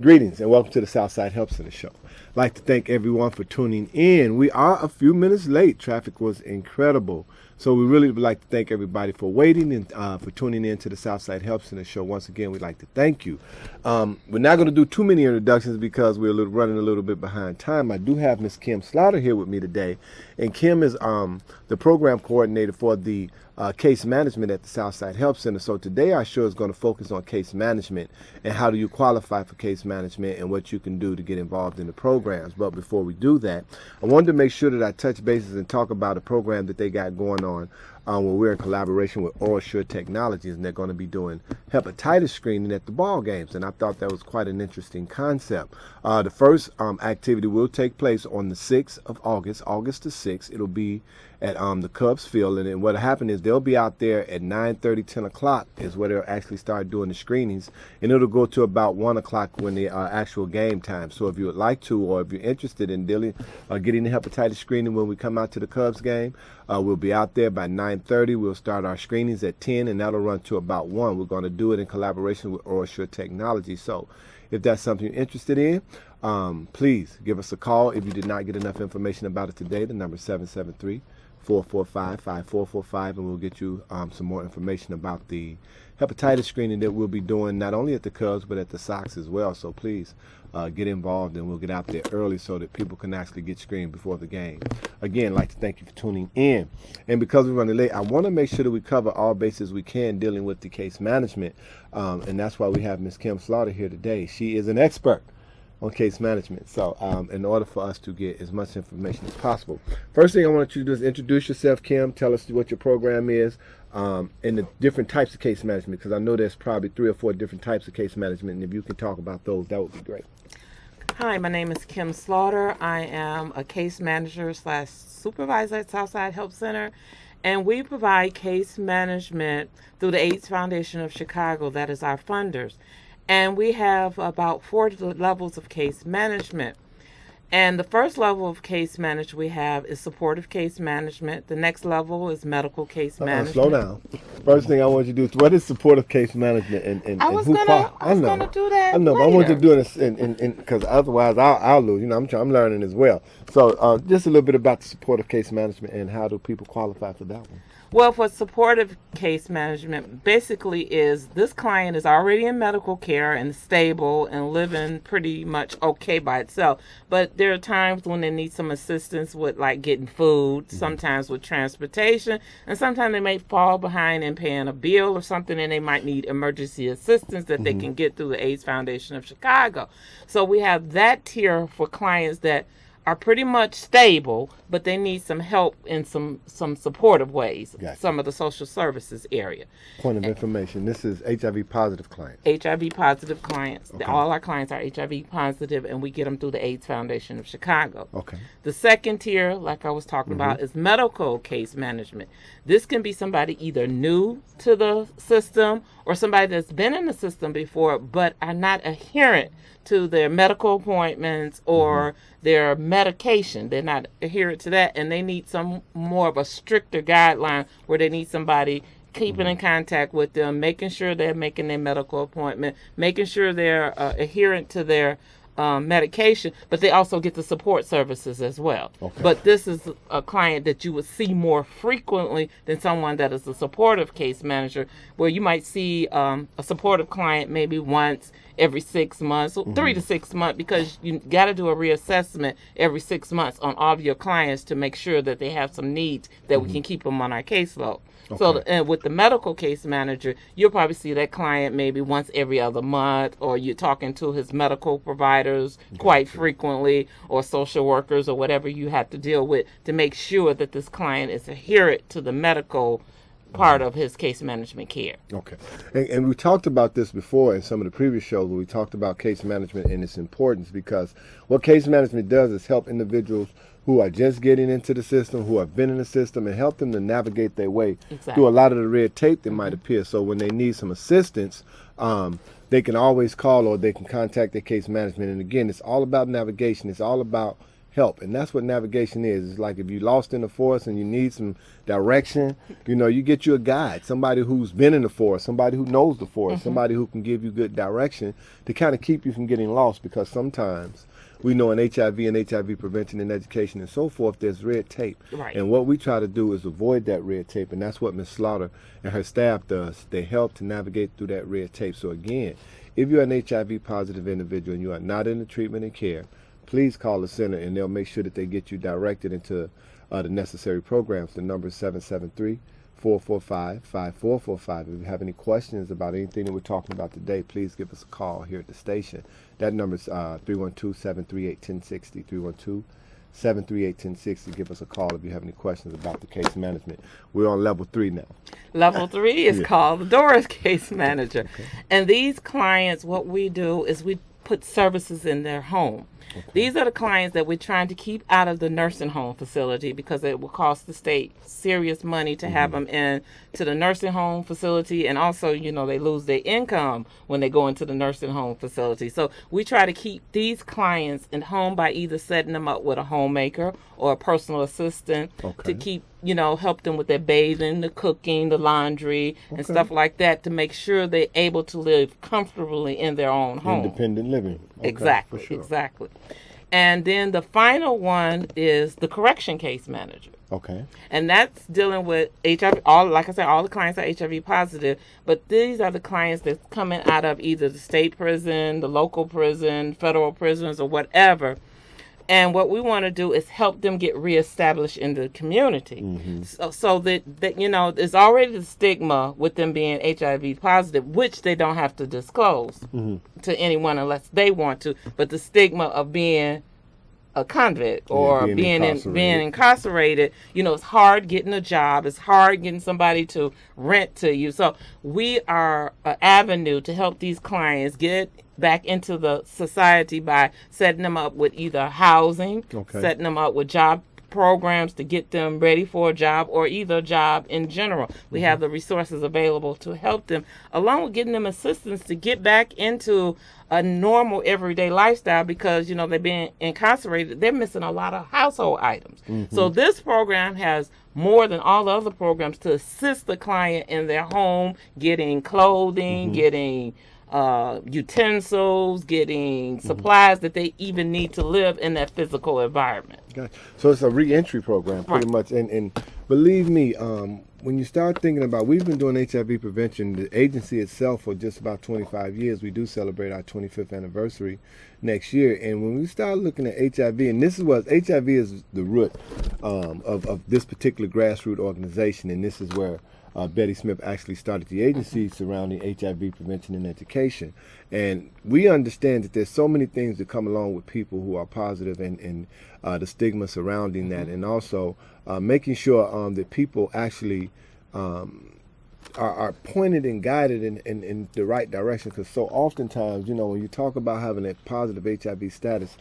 Greetings and welcome to the Southside Help Center show. I'd like to thank everyone for tuning in. We are a few minutes late. Traffic was incredible. So we really would like to thank everybody for waiting and for tuning in to the Southside Help Center show. Once again, we'd like to thank you. We're not going to do too many introductions because we're running a little bit behind time. I do have Miss Kim Slaughter here with me today. And Kim is the program coordinator for the case management at the Southside Help Center. So today our show is going to focus on case management and how do you qualify for case management and what you can do to get involved in the programs. But before we do that, I wanted to make sure that I touch bases and talk about a program that they got going on where we're in collaboration with OraSure Technologies, and they're going to be doing hepatitis screening at the ball games. And I thought that was quite an interesting concept. The first activity will take place on the 6th of August, August the 6th. It'll be at the Cubs field, and then what'll happen is they'll be out there at 9:30, 10 o'clock is where they'll actually start doing the screenings, and it'll go to about 1 o'clock when the actual game time. So if you would like to, or if you're interested in getting the hepatitis screening when we come out to the Cubs game, we'll be out there by 9:30. We'll start our screenings at 10, and that'll run to about 1. We're going to do it in collaboration with OraSure Technology. So if that's something you're interested in, please give us a call. If you did not get enough information about it today, the number is 773-445-5445, and we'll get you some more information about the hepatitis screening that we'll be doing not only at the Cubs but at the Sox as well. So please get involved, and we'll get out there early so that people can actually get screened before the game. Again, I'd like to thank you for tuning in. And because we're running late, I want to make sure that we cover all bases we can dealing with the case management, and that's why we have Ms. Kim Slaughter here today. She is an expert on case management. So in order for us to get as much information as possible, first thing I want you to do is introduce yourself, Kim. Tell us what your program is and the different types of case management, because I know there's probably 3 or 4 different types of case management, and if you can talk about those, that would be great. Hi, my name is Kim Slaughter. I am a case manager / supervisor at Southside Help Center, and we provide case management through the AIDS Foundation of Chicago. That is our funders. And we have about 4 levels of case management. And the first level of case management we have is supportive case management. The next level is medical case management. Slow down. First thing I want you to do is, what is supportive case management? I was gonna do that. I know, but I want you to do this because otherwise I'll lose. You know, I'm learning as well. So just a little bit about the supportive case management and how do people qualify for that one? Well, for supportive case management, basically is this client is already in medical care and stable and living pretty much okay by itself. But there are times when they need some assistance with like getting food, sometimes with transportation, and sometimes they may fall behind in paying a bill or something, and they might need emergency assistance that they can get through the AIDS Foundation of Chicago. So we have that tier for clients that are pretty much stable, but they need some help in some supportive ways. Gotcha. Some of the social services area. Point of information, this is HIV positive clients. HIV positive clients. Okay. All our clients are HIV positive, and we get them through the AIDS Foundation of Chicago. Okay. The second tier, like I was talking about, is medical case management. This can be somebody either new to the system or somebody that's been in the system before but are not adherent to their medical appointments or their medication. They're not adherent to that, and they need some more of a stricter guideline where they need somebody keeping in contact with them, making sure they're making their medical appointment, making sure they're adherent to their medication, but they also get the support services as well. Okay. But this is a client that you would see more frequently than someone that is a supportive case manager, where you might see a supportive client maybe once every 6 months, 3 to 6 months, because you got to do a reassessment every 6 months on all of your clients to make sure that they have some needs that we can keep them on our caseload. Okay. So and with the medical case manager, you'll probably see that client maybe once every other month, or you're talking to his medical providers quite frequently, or social workers, or whatever you have to deal with to make sure that this client is adherent to the medical part of his case management care. Okay. And we talked about this before in some of the previous shows where we talked about case management and its importance, because what case management does is help individuals who are just getting into the system, who have been in the system, and help them to navigate their way through a lot of the red tape that might appear. So when they need some assistance, they can always call or they can contact their case management. And again, it's all about navigation. It's all about help. And that's what navigation is. It's like if you're lost in the forest and you need some direction, you get you a guide, somebody who's been in the forest, somebody who knows the forest, somebody who can give you good direction to kind of keep you from getting lost, because sometimes we know in HIV and HIV prevention and education and so forth, there's red tape. Right. And what we try to do is avoid that red tape, and that's what Ms. Slaughter and her staff does. They help to navigate through that red tape. So again, if you're an HIV positive individual and you are not in the treatment and care, please call the center and they'll make sure that they get you directed into the necessary programs. The number is 773-445-5445. If you have any questions about anything that we're talking about today, please give us a call here at the station. That number is 312-738-1060, 312-738-1060. Give us a call if you have any questions about the case management. We're on level 3 now. Level 3 is called the Doris Case Manager. Okay. And these clients, what we do is we put services in their home. Okay. These are the clients that we're trying to keep out of the nursing home facility, because it will cost the state serious money to have them in to the nursing home facility, and also, they lose their income when they go into the nursing home facility. So we try to keep these clients in home by either setting them up with a homemaker or a personal assistant to keep, help them with their bathing, the cooking, the laundry, and stuff like that, to make sure they're able to live comfortably in their own home. Independent living. Okay, exactly, sure. Exactly. And then the final one is the correction case manager. Okay. And that's dealing with HIV. Like I said, all the clients are HIV positive, but these are the clients that's coming out of either the state prison, the local prison, federal prisons, or whatever. And what we want to do is help them get reestablished in the community. So that there's already the stigma with them being HIV positive, which they don't have to disclose to anyone unless they want to. But the stigma of being a convict or being incarcerated, it's hard getting a job. It's hard getting somebody to rent to you. So we are an avenue to help these clients get back into the society by setting them up with either housing, setting them up with job programs to get them ready for a job, or either a job in general. We have the resources available to help them, along with getting them assistance to get back into a normal everyday lifestyle, because they're being incarcerated. They're missing a lot of household items. So this program has more than all the other programs to assist the client in their home, getting clothing, getting utensils, getting supplies that they even need to live in that physical environment. Gotcha. So it's a re-entry program, pretty much. And believe me, when you start thinking about, we've been doing HIV prevention, the agency itself, for just about 25 years. We do celebrate our 25th anniversary next year. And when we start looking at HIV, and this is what HIV is, the root of this particular grassroots organization, and this is where Betty Smith actually started the agency surrounding HIV prevention and education. And we understand that there's so many things that come along with people who are positive, and the stigma surrounding that, and also making sure that people actually are pointed and guided in the right direction. Because so oftentimes, when you talk about having a positive HIV status,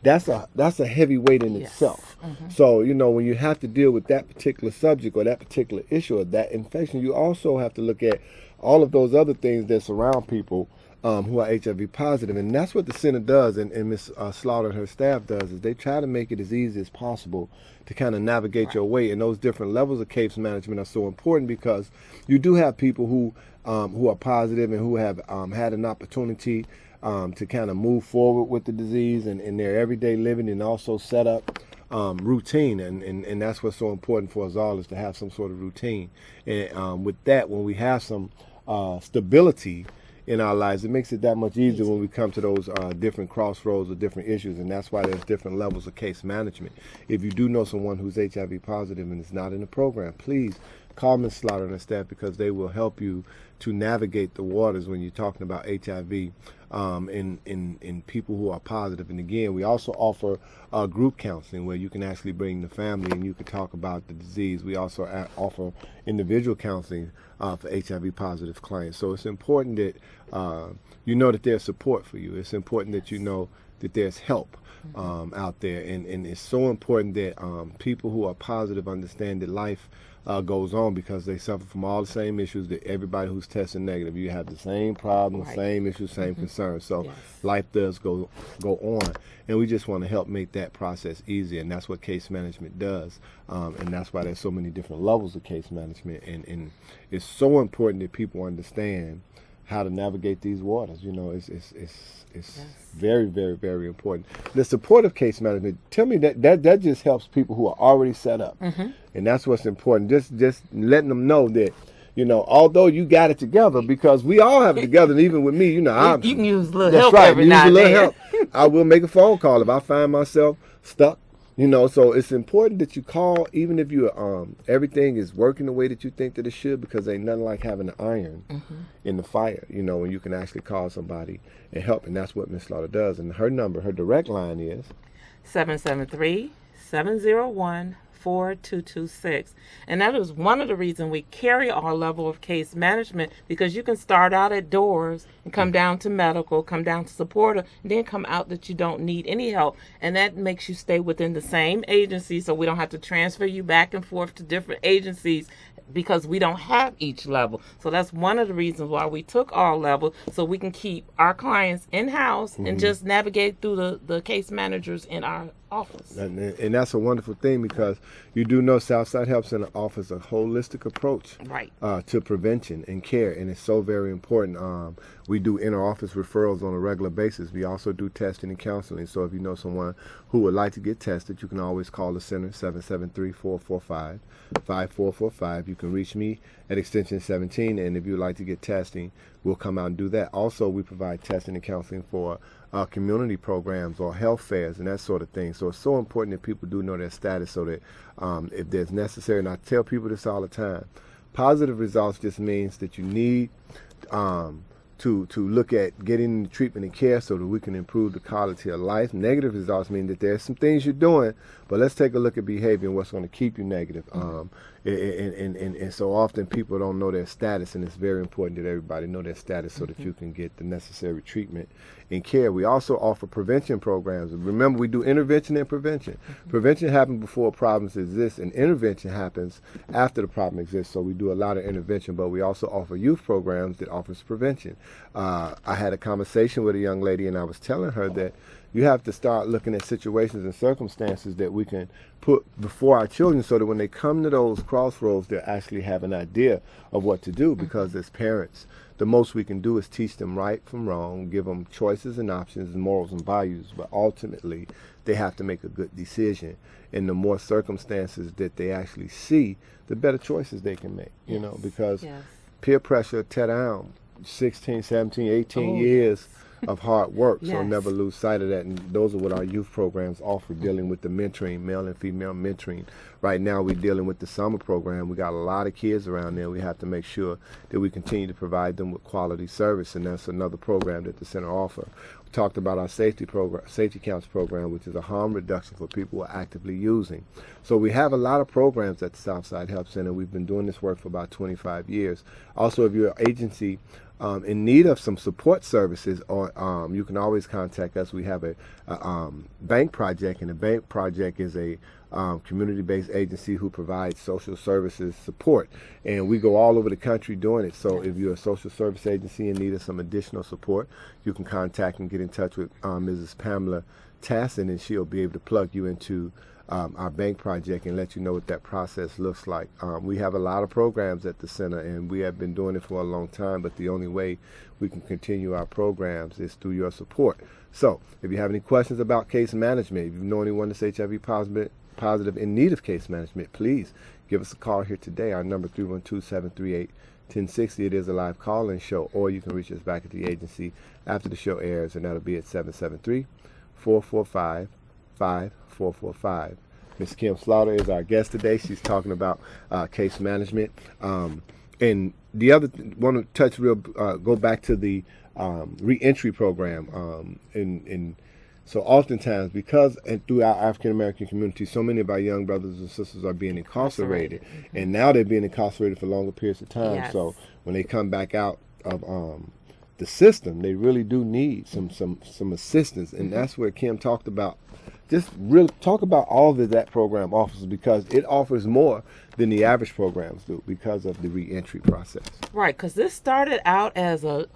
that's a heavy weight in itself. So, when you have to deal with that particular subject or that particular issue or that infection, you also have to look at all of those other things that surround people who are HIV positive. And that's what the center does, and Ms. Slaughter and her staff does, is they try to make it as easy as possible to kind of navigate your way. And those different levels of case management are so important, because you do have people who are positive and who have had an opportunity to kind of move forward with the disease and in their everyday living, and also set up routine. And that's what's so important for us all, is to have some sort of routine. And with that, when we have some stability in our lives, it makes it that much easier when we come to those different crossroads or different issues. And that's why there's different levels of case management. If you do know someone who's HIV positive and is not in the program, please call Ms. Slaughter and her staff, because they will help you to navigate the waters when you're talking about HIV in people who are positive. And again, we also offer group counseling, where you can actually bring the family and you can talk about the disease. We also offer individual counseling for HIV positive clients. So it's important that you know that there's support for you. It's important that you know that there's help out there. And it's so important that people who are positive understand that life goes on, because they suffer from all the same issues that everybody who's testing negative. You have the same problems, same issues, same concerns. So life does go on, and we just want to help make that process easier, and that's what case management does. And that's why there's so many different levels of case management, and it's so important that people understand how to navigate these waters. It's very, very, very important. The supportive case management, tell me that just helps people who are already set up. And that's what's important. Just letting them know that, although you got it together, because we all have it together, and even with me, you can use a little help every use now a and little then. help. I will make a phone call if I find myself stuck. So it's important that you call, even if you everything is working the way that you think that it should, because ain't nothing like having an iron in the fire, when you can actually call somebody and help. And that's what Ms. Slaughter does. And her direct line is 773-701-4226. And that is one of the reasons we carry our level of case management, because you can start out at doors and come down to medical, come down to supportive, and then come out that you don't need any help. And that makes you stay within the same agency, so we don't have to transfer you back and forth to different agencies, because we don't have each level. So that's one of the reasons why we took all levels, so we can keep our clients in-house and just navigate through the case managers in our office. And that's a wonderful thing, because you do know Southside Help Center offers a holistic approach to prevention and care, and it's so very important. We do inter-office referrals on a regular basis. We also do testing and counseling. So if you know someone who would like to get tested, you can always call the center, 773-445-5445. You can reach me at extension 17, and if you'd like to get testing, we'll come out and do that. Also, we provide testing and counseling for community programs or health fairs and that sort of thing. So it's so important that people do know their status, so that if there's necessary, and I tell people this all the time, positive results just means that you need to look at getting the treatment and care so that we can improve the quality of life. Negative results mean that there's some things you're doing, but let's take a look at behavior and what's going to keep you negative. And so often people don't know their status, and it's very important that everybody know their status so that you can get the necessary treatment and care. We also offer prevention programs. Remember, we do intervention and prevention. Prevention happens before problems exist, and intervention happens after the problem exists. So we do a lot of intervention, but we also offer youth programs that offers prevention. I had a conversation with a young lady, and I was telling her that you have to start looking at situations and circumstances that we can put before our children, so that when they come to those crossroads, they actually have an idea of what to do. Because as parents, the most we can do is teach them right from wrong, give them choices and options and morals and values, but ultimately they have to make a good decision. And the more circumstances that they actually see, the better choices they can make, because peer pressure tear down 16, 17, 18 years of hard work. So never lose sight of that. And those are what our youth programs offer, dealing with the mentoring, male and female mentoring. Right now we're dealing with the summer program. We got a lot of kids around there. We have to make sure that we continue to provide them with quality service, and that's another program that the center offers. We talked about our safety counts program, which is a harm reduction for people who are actively using. So we have a lot of programs at the Southside Help Center. We've been doing this work for about 25 years. Also, if you're an agency in need of some support services, or you can always contact us. We have a bank project, and the bank project is a community-based agency who provides social services support, and we go all over the country doing it. So if you're a social service agency in need of some additional support, you can contact and get in touch with Mrs. Pamela Tassin, and she'll be able to plug you into our bank project and let you know what that process looks like. We have a lot of programs at the center, and we have been doing it for a long time, but the only way we can continue our programs is through your support. So if you have any questions about case management, if you know anyone that's HIV positive in need of case management, please give us a call here today. Our number 312-738-1060. It is a live call-in show, or you can reach us back at the agency after the show airs, and that'll be at 773-445-5445. Ms. Kim Slaughter is our guest today. She's talking about case management. And the other want to touch go back to the reentry program. So oftentimes, because through our African American community, so many of our young brothers and sisters are being incarcerated, and now they're being incarcerated for longer periods of time. So when they come back out of the system, they really do need some assistance, and that's where Kim talked about. Just really talk about all that program offers, because it offers more than the average programs do because of the reentry process. Right, because this started out as a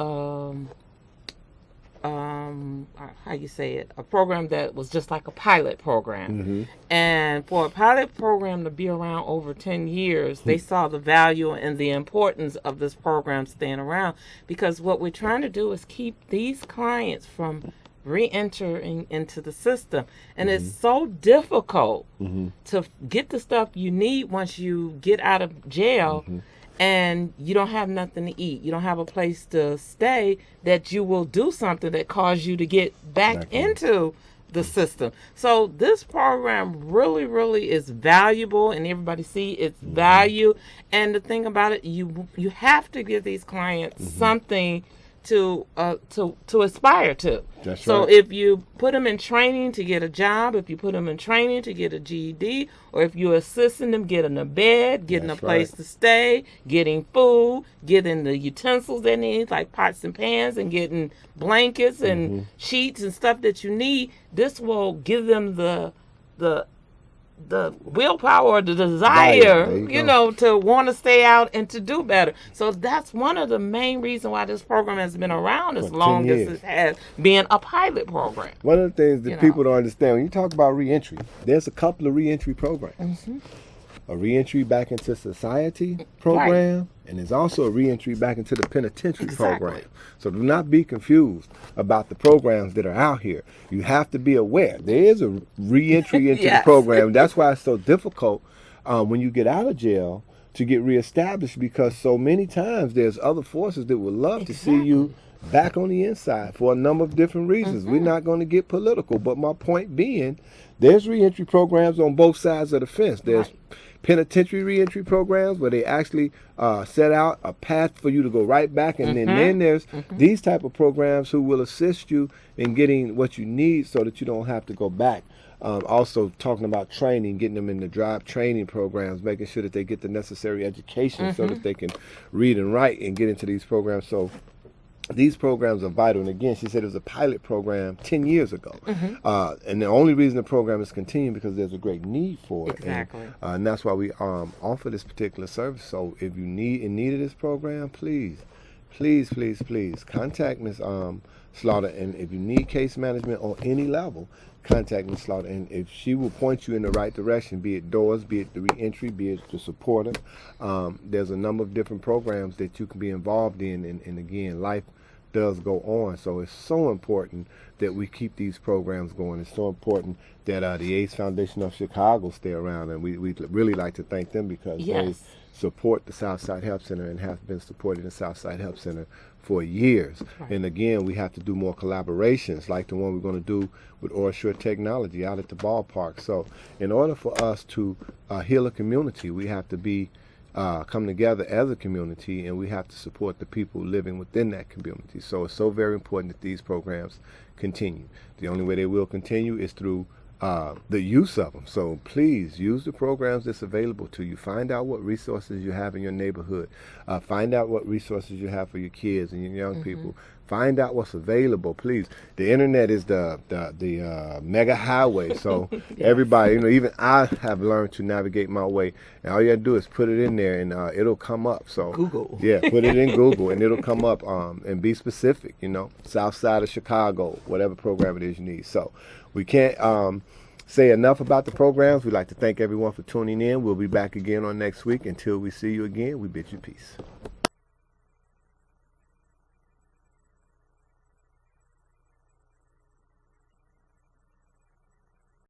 how you say it, a program that was just like a pilot program. And for a pilot program to be around over 10 years, they saw the value and the importance of this program staying around, because what we're trying to do is keep these clients from re-entering into the system, and it's so difficult to get the stuff you need once you get out of jail, and you don't have nothing to eat, you don't have a place to stay, that you will do something that causes you to get back into the system. So this program really, really is valuable, and everybody see its value. And the thing about it, you have to give these clients something to aspire to. That's so right. If you put them in training to get a job, if you put them in training to get a GED, or if you're assisting them getting a bed, getting That's a place right. to stay, getting food, getting the utensils they need, like pots and pans, and getting blankets and sheets and stuff that you need, this will give them the willpower or the desire, you know, to want to stay out and to do better. So that's one of the main reasons why this program has been around as long as it has, being a pilot program. One of the things that people don't understand, when you talk about reentry, there's a couple of reentry programs. A reentry back into society program, and there's also a reentry back into the penitentiary program. So do not be confused about the programs that are out here. You have to be aware there is a reentry into the program. That's why it's so difficult when you get out of jail to get reestablished, because so many times there's other forces that would love to see you back on the inside for a number of different reasons. We're not going to get political, but my point being, there's reentry programs on both sides of the fence. There's penitentiary reentry programs where they actually set out a path for you to go right back, and then there's these type of programs who will assist you in getting what you need so that you don't have to go back. Also talking about training, getting them in the drive training programs, making sure that they get the necessary education so that they can read and write and get into these programs. So these programs are vital. And again, she said it was a pilot program 10 years ago. And the only reason the program is continuing because there's a great need for it. And that's why we offer this particular service. So if you need in need of this program, please contact Ms. Slaughter. And if you need case management on any level, contact Ms. Slaughter. And if she will point you in the right direction, be it doors, be it the reentry, be it the supporter. There's a number of different programs that you can be involved in. And again, life does go on. So it's so important that we keep these programs going. It's so important that the AIDS Foundation of Chicago stay around. And we really like to thank them because they support the Southside Health Center and have been supporting the Southside Health Center for years. And again, we have to do more collaborations like the one we're going to do with OraSure Technology out at the ballpark. So in order for us to heal a community, we have to be come together as a community, and we have to support the people living within that community. So it's so very important that these programs continue. The only way they will continue is through the use of them. So please use the programs that's available to you. Find out what resources you have in your neighborhood. Find out what resources you have for your kids and your young people. Find out what's available, please. The internet is the mega highway. So everybody, even I have learned to navigate my way. And all you gotta do is put it in there, and it'll come up. So Google. Yeah, put it in Google, and it'll come up. And be specific. South side of Chicago, whatever program it is you need. So we can't say enough about the programs. We'd like to thank everyone for tuning in. We'll be back again on next week. Until we see you again, we bid you peace.